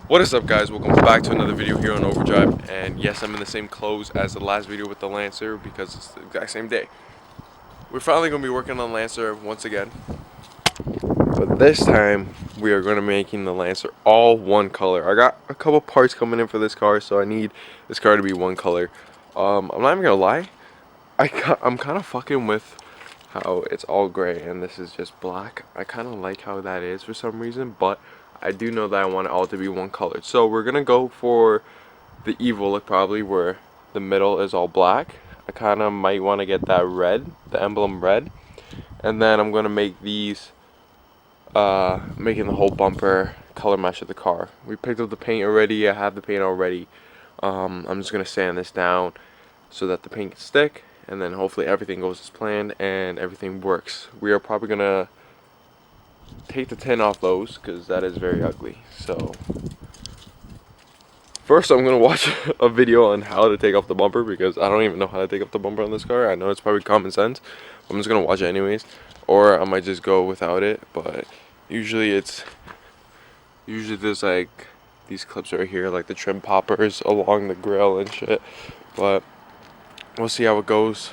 What is up, guys? Welcome back to another video here on Overdrive. And yes, I'm in the same clothes as the last video with the Lancer because it's the exact same day. We're finally going to be working on Lancer once again, but this time we are going to be making the Lancer all one color. I got a couple parts coming in for this car, so I need this car to be one color. I'm not even gonna lie, I'm kind of fucking with how it's all gray and this is just black. I kind of like how that is for some reason, but I do know that I want it all to be one color. So we're gonna go for the evil look, probably, where the middle is all black. I kind of might want to get that red, the emblem red, and then I'm gonna make these making the whole bumper color match of the car. We picked up the paint already. I have the paint already. I'm just gonna sand this down so that the paint can stick, and then hopefully everything goes as planned and everything works. We are probably gonna take the tin off those because that is very ugly. So first I'm gonna watch a video on how to take off the bumper because I don't even know how to take off the bumper on this car. I know it's probably common sense, but I'm just gonna watch it anyways, or I might just go without it. But usually there's like these clips right here, like the trim poppers along the grill and shit, but we'll see how it goes.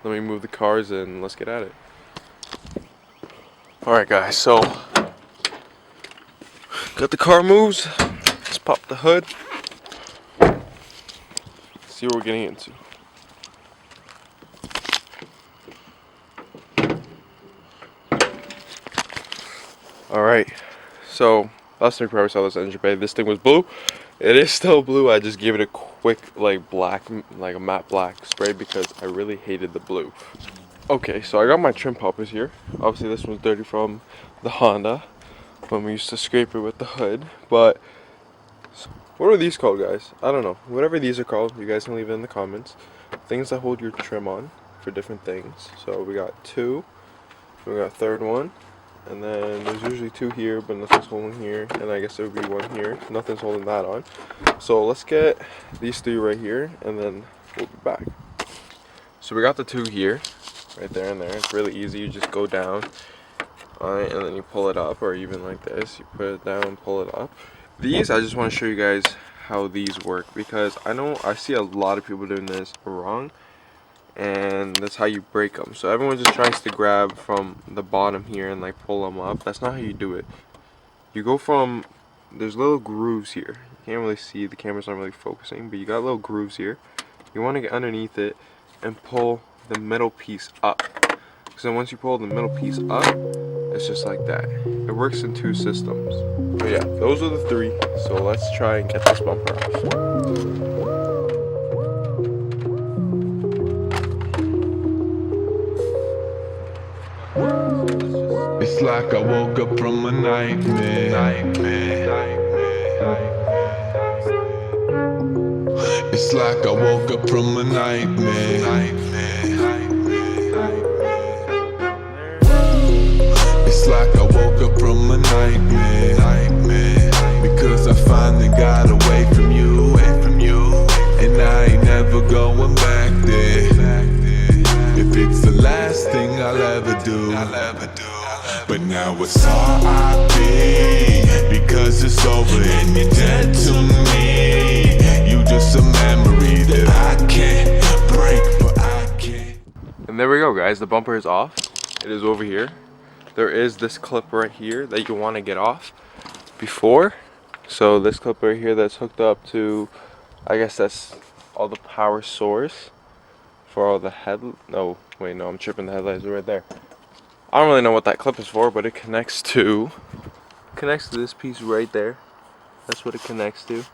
Let me move the cars and let's get at it. Alright guys, so got the car moves. Let's pop the hood. See what we're getting into. Alright, so last time you probably saw this engine bay. This thing was blue. It is still blue. I just gave it a quick like black, like a matte black spray because I really hated the blue. Okay, so I got my trim poppers here. Obviously this one's dirty from the Honda when we used to scrape it with the hood. But what are these called, guys? I don't know. Whatever these are called, you guys can leave it in the comments. Things that hold your trim on for different things. So we got two. We got a third one. And then there's usually two here, but nothing's holding here. And I guess there would be one here. Nothing's holding that on. So let's get these three right here, and then we'll be back. So we got the two here. Right there and there. It's really easy. You just go down, alright, and then you pull it up, or even like this. You put it down, pull it up. These, I just want to show you guys how these work because I see a lot of people doing this wrong, and that's how you break them. So everyone just tries to grab from the bottom here and like pull them up. That's not how you do it. You go from, there's little grooves here. You can't really see, the camera's not really focusing, but you got little grooves here. You want to get underneath it and pull the middle piece up. So once you pull the middle piece up, it's just like that. It works in two systems. But yeah, those are the three. So let's try and get this bumper off. It's like I woke up from a nightmare. It's like I woke up from a nightmare. It's like I woke up from a nightmare. Because I finally got away from you. And I ain't never going back there. If it's the last thing I'll ever do. But now it's R.I.P. because it's over and you're dead to me. You just a memory that I can't break, but I can't. And there we go, guys. The bumper is off. It is over here. There is this clip right here that you want to get off before. So this clip right here that's hooked up to, I guess that's all the power source for all the no, wait, no, I'm tripping. The headlights are right there. I don't really know what that clip is for, but it connects to this piece right there. That's what it connects to.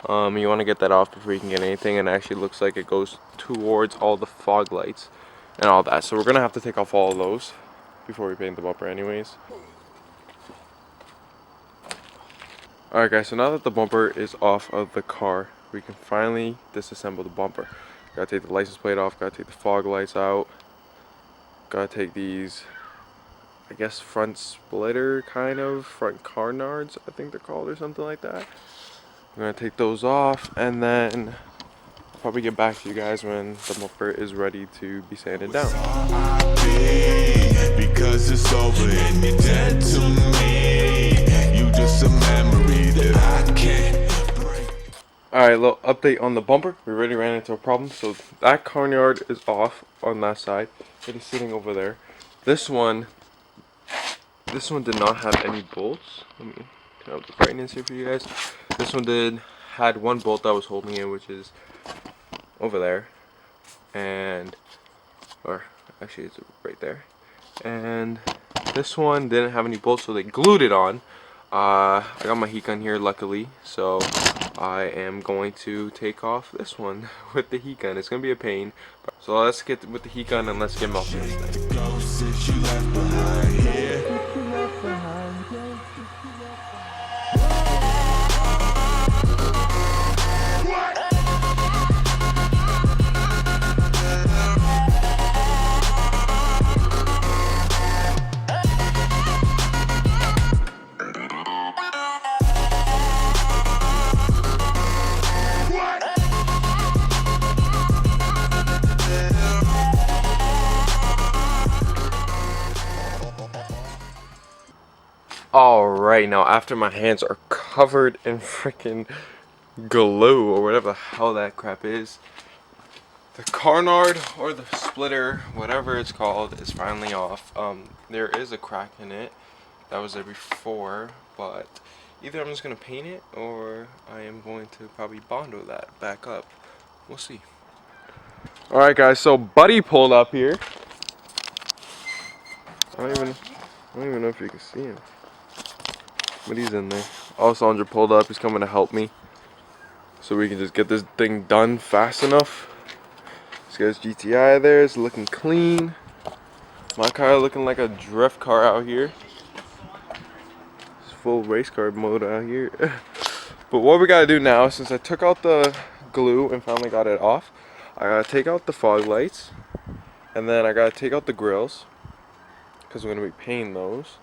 You want to get that off before you can get anything, and it actually looks like it goes towards all the fog lights and all that. So we're gonna have to take off all of those before we paint the bumper anyways. Alright guys, so now that the bumper is off of the car, we can finally disassemble the bumper. Gotta take the license plate off, gotta take the fog lights out, gotta take these, I guess, front splitter, kind of, front carnards, I think they're called, or something like that. I'm gonna take those off, and then I'll probably get back to you guys when the bumper is ready to be sanded down. Because it's over and you're dead to me. You just a memory that I can't Alright, little update on the bumper. We already ran into a problem. So that carnyard is off on that side. It is sitting over there. This one did not have any bolts. Let me turn up the brightness here for you guys. This one had one bolt that was holding it, which is over there. Or actually it's right there. And this one didn't have any bolts, so they glued it on. I got my heat gun here, luckily, so I am going to take off this one with the heat gun. It's gonna be a pain, so let's get with the heat gun and let's get him off this thing. Alright, now after my hands are covered in freaking glue or whatever the hell that crap is, the carnard or the splitter, whatever it's called, is finally off. There is a crack in it that was there before, but either I'm just going to paint it or I am going to probably Bondo that back up. We'll see. Alright guys, so Buddy pulled up here. I don't even know if you can see him. But he's in there. Alessandro pulled up. He's coming to help me, so we can just get this thing done fast enough. This guy's GTI there is looking clean. My car looking like a drift car out here. It's full race car mode out here. But what we gotta do now, since I took out the glue and finally got it off, I gotta take out the fog lights, and then I gotta take out the grills, because we're gonna be painting those.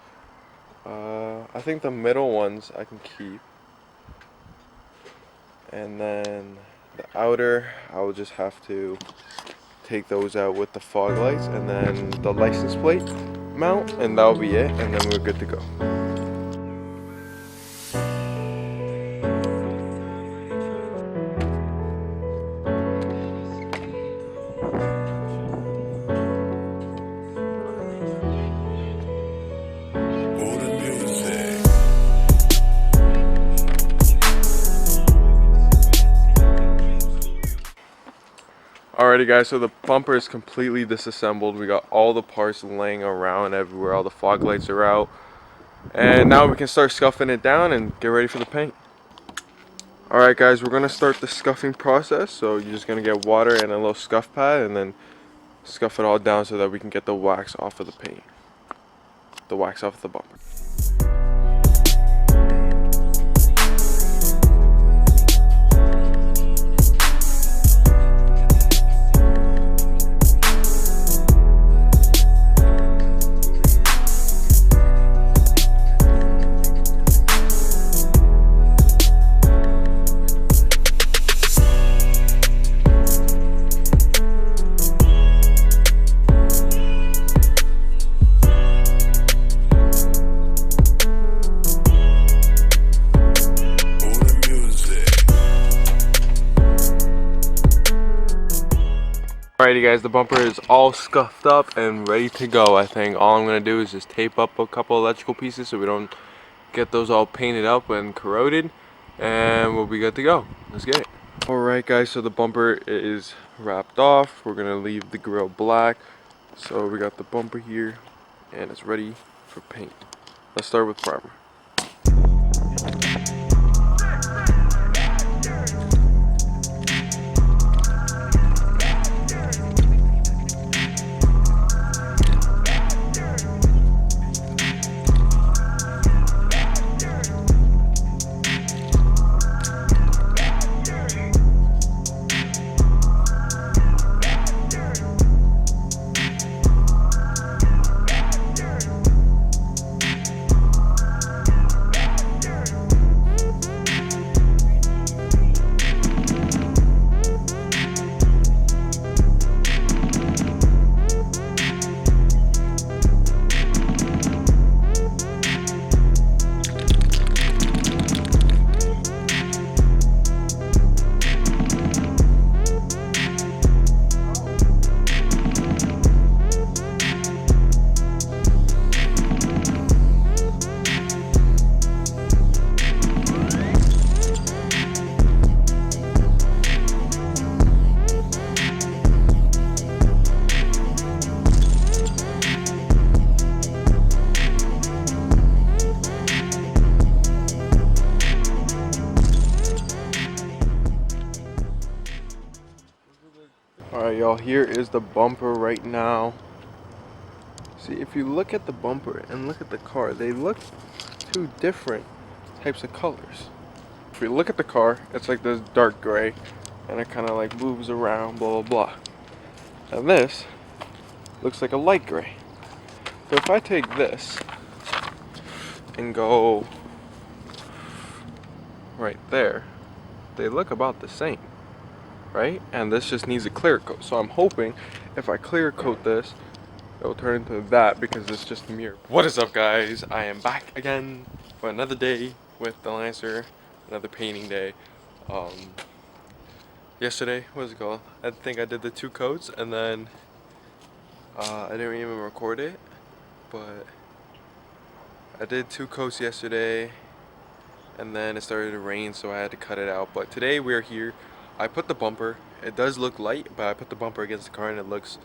I think the middle ones I can keep, and then the outer I will just have to take those out with the fog lights, and then the license plate mount, and that'll be it, and then we're good to go. Alrighty guys, so the bumper is completely disassembled. We got all the parts laying around everywhere, all the fog lights are out, and now we can start scuffing it down and get ready for the paint. Alright guys, we're going to start the scuffing process. So you're just going to get water and a little scuff pad and then scuff it all down so that we can get the wax off of the paint, the wax off of the bumper. Alrighty guys, the bumper is all scuffed up and ready to go. I think all I'm going to do is just tape up a couple electrical pieces so we don't get those all painted up and corroded, and we'll be good to go. Let's get it. Alright guys, so the bumper is wrapped off. We're going to leave the grill black. So we got the bumper here and it's ready for paint. Let's start with primer. Alright y'all, here is the bumper right now. See, if you look at the bumper and look at the car, they look two different types of colors. If you look at the car, it's like this dark gray and it kind of like moves around, blah blah blah. And this looks like a light gray. So if I take this and go right there, they look about the same, right? And this just needs a clear coat. So I'm hoping if I clear coat this, it'll turn into that because it's just a mirror. What is up guys? I am back again for another day with the Lancer, another painting day. Yesterday, what is it called? I think I did the 2 coats and then I didn't even record it, but I did 2 coats yesterday and then it started to rain, so I had to cut it out. But today we're here. I put the bumper, it does look light, but I put the bumper against the car and it looks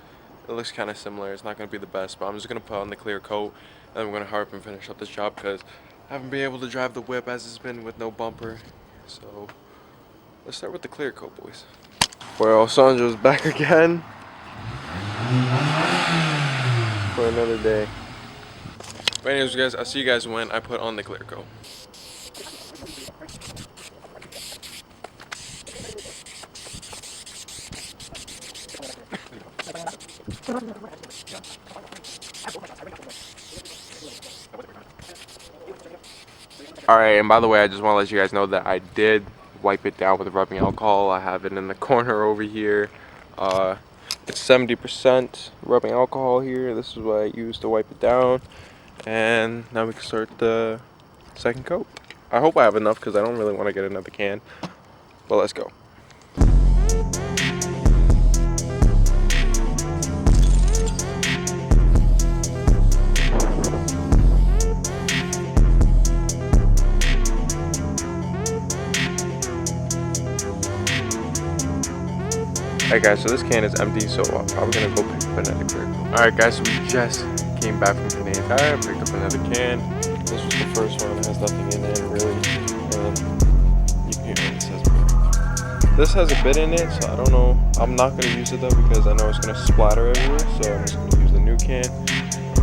kind of similar. It's not going to be the best, but I'm just going to put on the clear coat and I'm going to hurry up and finish up this job because I haven't been able to drive the whip as it's been with no bumper. So let's start with the clear coat, boys. Well, Sandro's back again for another day. But anyways guys, I'll see you guys when I put on the clear coat. Alright, and by the way, I just want to let you guys know that I did wipe it down with rubbing alcohol. I have it in the corner over here. It's 70% rubbing alcohol here. This is what I used to wipe it down. And now we can start the second coat. I hope I have enough because I don't really want to get another can. But let's go. Alright guys, so this can is empty, so I'm probably gonna go pick up another clear coat. Alright guys, so we just came back from Canadian Tire and picked up another can. This was the first one, it has nothing in it really. It says beer. This has a bit in it, so I don't know. I'm not gonna use it though because I know it's gonna splatter everywhere, so I'm just gonna use the new can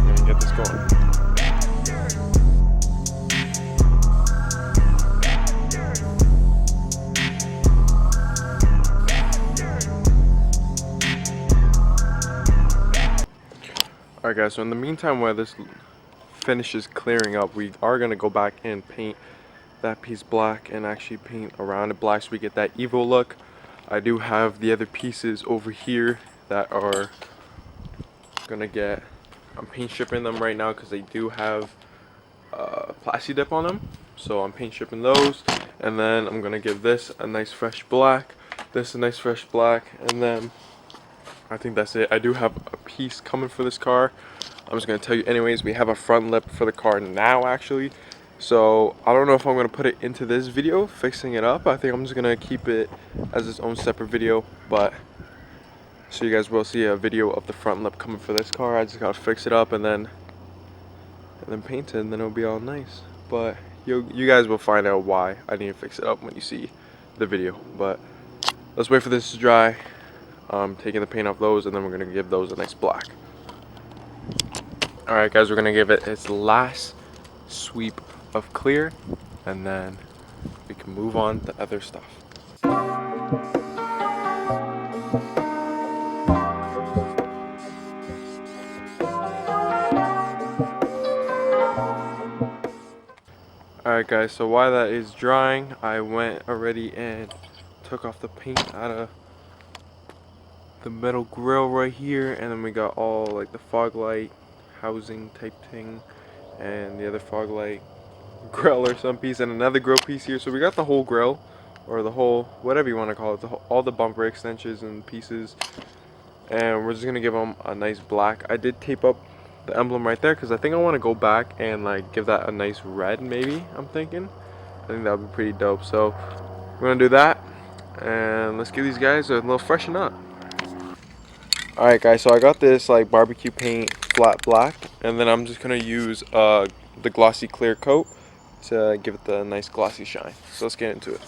and get this going. Alright guys, so in the meantime while this finishes clearing up, we are going to go back and paint that piece black and actually paint around it black so we get that evil look. I do have the other pieces over here that are going to get, I'm paint shipping them right now because they do have Plasti Dip on them. So I'm paint shipping those, and then I'm going to give this a nice fresh black, this a nice fresh black, and then I think that's it. I do have a piece coming for this car. I'm just going to tell you anyways, we have a front lip for the car now actually. So I don't know if I'm going to put it into this video, fixing it up. I think I'm just going to keep it as its own separate video. But so you guys will see a video of the front lip coming for this car. I just got to fix it up and then paint it and then it'll be all nice. But you guys will find out why I need to fix it up when you see the video. But let's wait for this to dry. Taking the paint off those and then we're going to give those a nice black. Alright guys, we're going to give it its last sweep of clear and then we can move on to other stuff. Alright guys, so while that is drying, I went already and took off the paint out of the metal grill right here, and then we got all like the fog light housing type thing and the other fog light grill or some piece and another grill piece here. So we got the whole grill, or the whole, whatever you want to call it, all the bumper extensions and pieces, and we're just gonna give them a nice black. I did tape up the emblem right there because I think I want to go back and like give that a nice red. Maybe I'm thinking I think that would be pretty dope. So we're gonna do that and let's give these guys a little freshen up. Alright guys, so I got this like barbecue paint flat black, and then I'm just gonna use the glossy clear coat to give it the nice glossy shine. So let's get into it.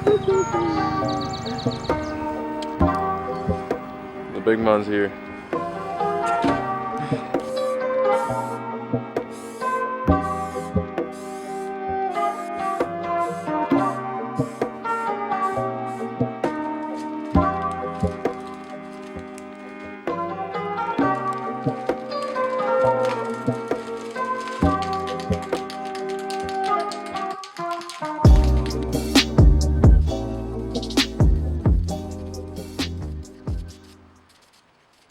The big man's here.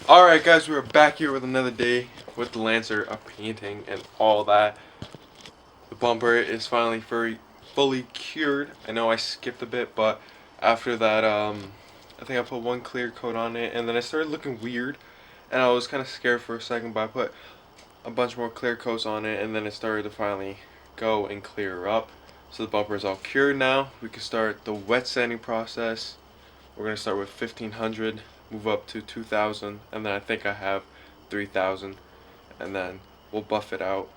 Alright guys, we're back here with another day with the Lancer of painting and all that. The bumper is finally fully cured. I know I skipped a bit, but after that I think I put one clear coat on it and then it started looking weird and I was kind of scared for a second, but I put a bunch more clear coats on it and then it started to finally go and clear up. So the bumper is all cured now. We can start the wet sanding process. We're going to start with 1500, move up to 2000, and then I think I have 3000, and then we'll buff it out.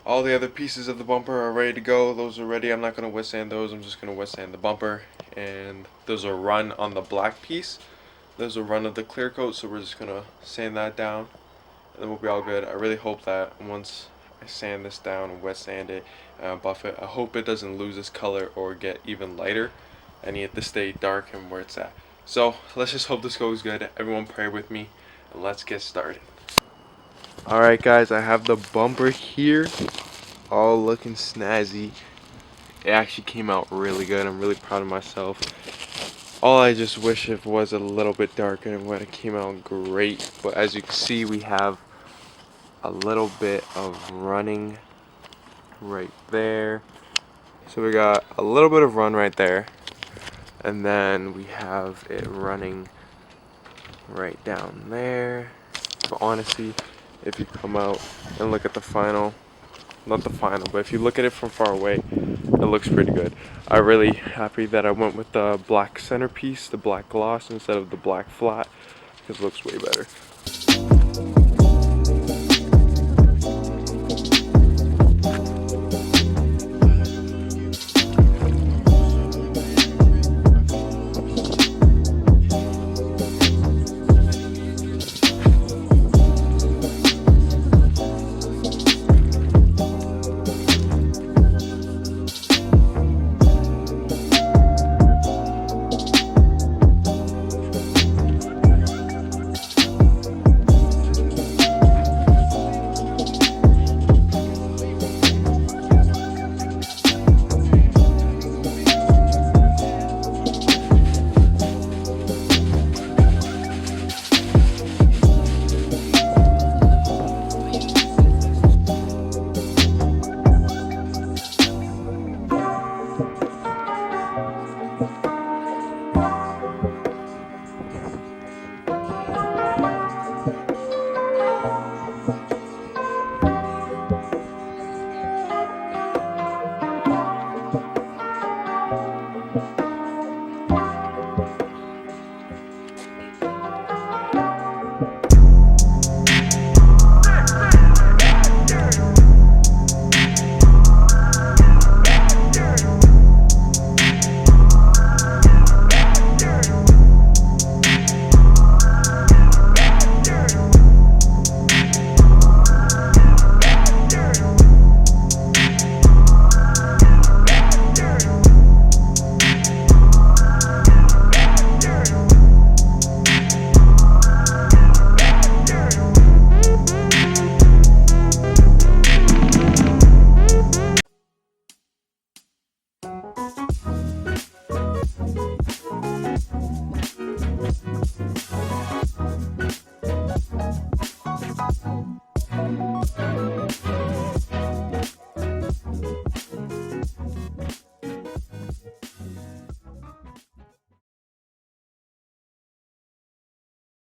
All the other pieces of the bumper are ready to go. Those are ready. I'm not going to wet sand those. I'm just going to wet sand the bumper, and those are run on the black piece. Those are run of the clear coat, so we're just going to sand that down, and then we'll be all good. I really hope that once I sand this down and wet sand it, buff it, I hope it doesn't lose its color or get even lighter. I need it to stay dark and where it's at. So let's just hope this goes good. Everyone pray with me and let's get started. Alright guys, I have the bumper here, all looking snazzy. It actually came out really good. I'm really proud of myself. All I just wish it was a little bit darker and when it came out great. But as you can see, we have a little bit of running right there. So we got a little bit of run right there. And then we have it running right down there. But honestly, if you come out and look at the final, not the final, but if you look at it from far away, it looks pretty good. I'm really happy that I went with the black centerpiece, the black gloss, instead of the black flat, because it looks way better.